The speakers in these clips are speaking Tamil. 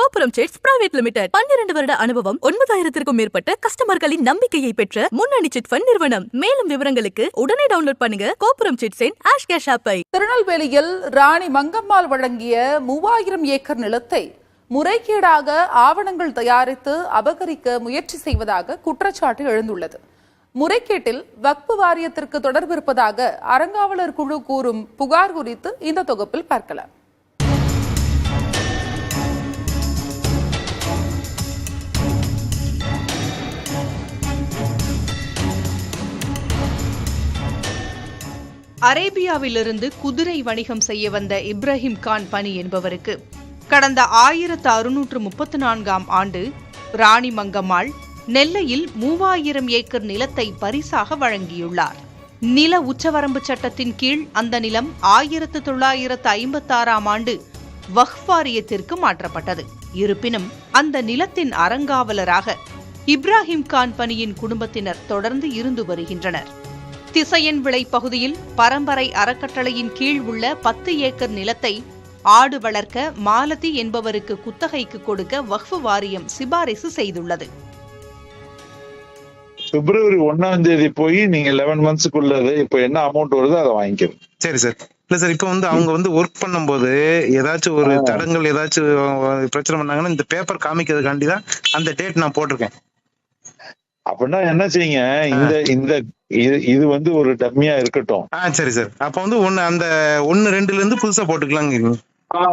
கோபுரம் சிட்ஸ் பிரைவேட் லிமிடெட் 12 வருட அனுபவம் 9000க்கும் மேற்பட்ட கஸ்டமர்களின் நம்பிக்கையை பெற்ற முன்னணி சிட் ஃபண்ட் நிறுவனம். மேலும் விவரங்களுக்கு உடனே டவுன்லோட் பண்ணுங்க கோபுரம் சிட்ஸின் ஆஷ் கேஷ் ஆப்பை. திருநெல்வேலியில் ராணி மங்கம்மாள் வழங்கிய 3000 ஏக்கர் நிலத்தை முறைகேடாக ஆவணங்கள் தயாரித்து அபகரிக்க முயற்சி செய்வதாக குற்றச்சாட்டு எழுந்துள்ளது. முறைகேட்டில் வக்ஃப் வாரியத்திற்கு தொடர்பு இருப்பதாக அறங்காவலர் குழு கூறும் புகார் குறித்து இந்த தொகுப்பில் பார்க்கலாம். அரேபியாவிலிருந்து குதிரை வணிகம் செய்ய வந்த இப்ராஹிம் கான் பனி என்பவருக்கு கடந்த 1634ஆம் ஆண்டு ராணி மங்கம்மாள் நெல்லையில் 3000 ஏக்கர் நிலத்தை பரிசாக வழங்கியுள்ளார். நில உச்சவரம்பு சட்டத்தின் கீழ் அந்த நிலம் 1956ஆம் ஆண்டு வக்ஃப் வாரியத்திற்கு மாற்றப்பட்டது. இருப்பினும் அந்த நிலத்தின் அறங்காவலராக இப்ராஹிம் கான் பனியின் குடும்பத்தினர் தொடர்ந்து இருந்து வருகின்றனர். திசையன் விளை பகுதியில் பரம்பரை அறக்கட்டளையின் கீழ் உள்ள 10 ஏக்கர் நிலத்தை ஆடு வளர்க்க மாலதி என்பவருக்கு குத்தகைக்கு கொடுக்க வக்ஃப் வாரியம் சிபாரிசு செய்துள்ளது. பிப்ரவரி 1ஆம் தேதி போய் நீங்க 11 மந்த்ஸ்க்குள்ளது இப்ப என்ன அமௌண்ட் வருதோ அதை வாங்கிக்கிறோம். சரி சார். இல்ல சார், இப்ப அவங்க ஒர்க் பண்ணும்போது ஏதாச்சும் ஒரு தடங்கள் ஏதாச்சும் பிரச்சனை பண்ணாங்கன்னா இந்த பேப்பர் காமிக்கிறதுக்காண்டி தான் அந்த டேட் நான் போட்டிருக்கேன். அப்படின்னா என்ன செய்யுங்க, இந்த இது ஒரு டம்மியா இருக்கட்டும். சரி சார். அப்ப அந்த 1-2ல இருந்து புதுசா போட்டுக்கலாங்க.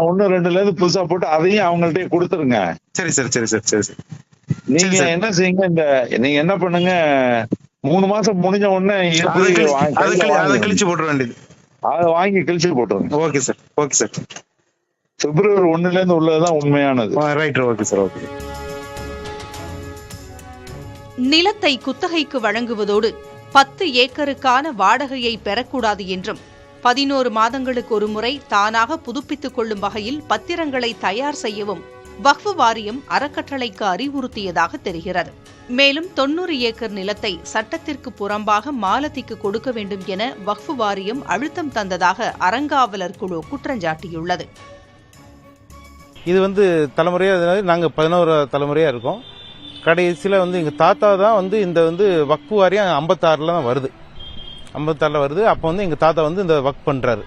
1-2ல இருந்து புதுசா போட்டு அதையும் அவங்கள்ட்ட கொடுத்துருங்க. சரி சார். சரி சார். சரி சார். நீங்க என்ன செய்யுங்க, நீங்க என்ன பண்ணுங்க, 3 மாசம் முடிஞ்ச உடனே அதை கிழிச்சு போட்டுற வேண்டியது. அதை வாங்கி கிழிச்சு போட்டுருங்க. Okay sir. Okay sir. February 1ல இருந்து உள்ளதுதான் உண்மையானது. ரைட். Okay sir. ஓகே. நிலத்தை குத்தகைக்கு வழங்குவதோடு 10 ஏக்கருக்கான வாடகையை பெறக்கூடாது என்றும் 11 மாதங்களுக்கு ஒருமுறை தானாக புதுப்பித்துக் கொள்ளும் வகையில் பத்திரங்களை தயார் செய்யவும் வக்ஃப் வாரியம் அறக்கட்டளைக்கு அறிவுறுத்தியதாக தெரிகிறது. மேலும் 90 ஏக்கர் நிலத்தை சட்டத்திற்கு புறம்பாக மாலதிக்கு கொடுக்க வேண்டும் என வக்ஃப் வாரியம் அழுத்தம் தந்ததாக அறங்காவலர் குழு குற்றஞ்சாட்டியுள்ளது. இது தலைமுறையா நாங்க 11 தலைமுறையா இருக்கோம். கடைசியில் எங்கள் தாத்தா தான் இந்த வக்ஃப் வாரியம் 56ல் தான் வருது. 56ல் வருது. அப்போ எங்கள் தாத்தா இந்த வக்ஃப் பண்ணுறாரு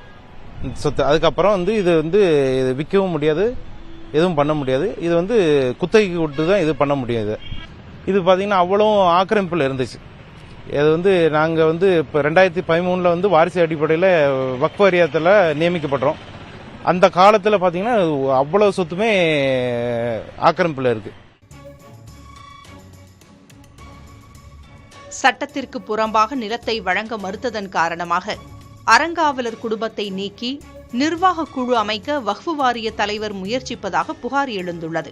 இந்த சொத்து. அதுக்கப்புறம் இது விற்கவும் முடியாது, எதுவும் பண்ண முடியாது. இது குத்தகைக்கு விட்டு தான் இது பண்ண முடியாது. இது பார்த்தீங்கன்னா அவ்வளோ ஆக்கிரமிப்பில் இருந்துச்சு. இது நாங்கள் இப்போ 2013ல் வாரிசு அடிப்படையில் வக்ஃப் வாரியத்தில் நியமிக்கப்படுறோம். அந்த காலத்தில் பார்த்தீங்கன்னா அவ்வளோ சொத்துமே ஆக்கிரமிப்பில் இருக்குது. சட்டத்திற்கு புறம்பாக நிலத்தை வழங்க மறுத்ததன் காரணமாக அறங்காவலர் குடும்பத்தை நீக்கி நிர்வாக குழு அமைக்க வக்ஃப் வாரிய தலைவர் முயற்சிப்பதாக புகார் எழுந்துள்ளது.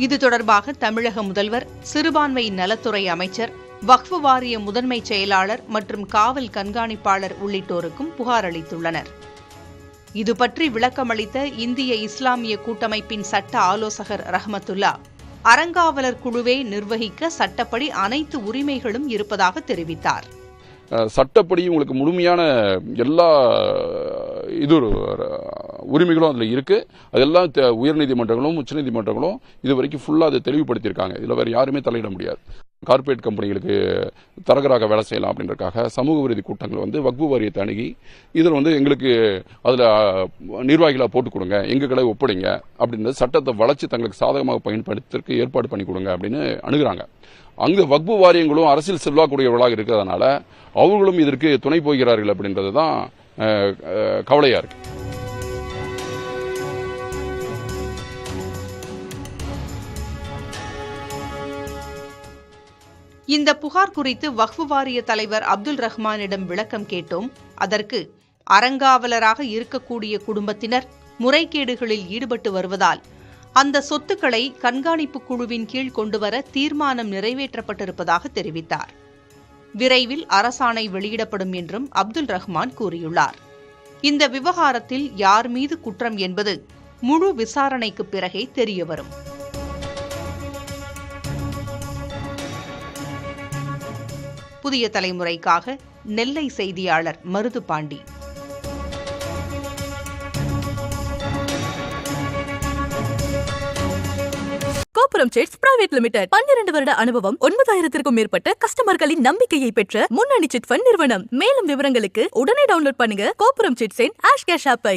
இது தொடர்பாக தமிழக முதல்வர், சிறுபான்மை நலத்துறை அமைச்சர், வக்ஃப் வாரிய முதன்மை செயலாளர் மற்றும் காவல் கண்காணிப்பாளர் உள்ளிட்டோருக்கும் புகார் அளித்துள்ளனர். இதுபற்றி விளக்கமளித்த இந்திய இஸ்லாமிய கூட்டமைப்பின் சட்ட ஆலோசகர் ரஹ்மத்துல்லா, அறங்காவலர் குழுவை நிர்வகிக்க சட்டப்படி அனைத்து உரிமைகளும் இருப்பதாக தெரிவித்தார். சட்டப்படி உங்களுக்கு முழுமையான எல்லா உரிமைகளும் அதுல இருக்கு. அதெல்லாம் உயர்நீதிமன்றங்களும் உச்சநீதிமன்றங்களும் இதுவரைக்கும் ஃபுல்லா அதை தெளிவுபடுத்தியிருக்காங்க. இதுல வேற யாருமே தலையிட முடியாது. கார்பரேட் கம்பெனிகளுக்கு தரகராக வேலை செய்யலாம் அப்படின்றக்காக சமூக விரோதி கூட்டங்கள் வக்ஃப் வாரியத்தை அணுகி இதில் எங்களுக்கு அதில் நிர்வாகிகளாக போட்டுக் கொடுங்க, எங்களை ஒப்படைங்க அப்படின்ற சட்டத்தை வளர்ச்சி தங்களுக்கு சாதகமாக பயன்படுத்துறதுக்கு ஏற்பாடு பண்ணி கொடுங்க அப்படின்னு அணுகுறாங்க. அங்கு வக்ஃப் வாரியங்களும் அரசியல் செல்வாக்குடையவர்களாக இருக்கிறதுனால அவர்களும் இதற்கு துணை போகிறார்கள் அப்படின்றது தான் கவலையா இருக்கு. இந்த புகார் குறித்து வக்ஃப் வாரிய தலைவர் அப்துல் ரஹ்மானிடம் விளக்கம் கேட்டோம். அதற்கு அறங்காவலராக இருக்கக்கூடிய குடும்பத்தினர் முறைகேடுகளில் ஈடுபட்டு வருவதால் அந்த சொத்துக்களை கண்காணிப்பு குழுவின் கீழ் கொண்டுவர தீர்மானம் நிறைவேற்றப்பட்டிருப்பதாக தெரிவித்தார். விரைவில் அரசாணை வெளியிடப்படும் என்றும் அப்துல் ரஹ்மான் கூறியுள்ளார். இந்த விவகாரத்தில் யார் மீது குற்றம் என்பது முழு விசாரணைக்கு பிறகே தெரியவரும். புதிய தலைமுறைக்காக நெல்லை செய்தியாளர் மருதுபாண்டி. கோபுரம் சிட்ஸ் பிரைவேட் லிமிடெட் 12 வருட அனுபவம் 9000க்கும் மேற்பட்ட கஸ்டமர்களின் நம்பிக்கையை பெற்ற முன்னணி சிட் ஃபண்ட் நிறுவனம். மேலும் விவரங்களுக்கு உடனே டவுன்லோட் பண்ணுங்க கோபுரம் சிட்ஸின் ஆஷ் கேஷ் ஆப்பை.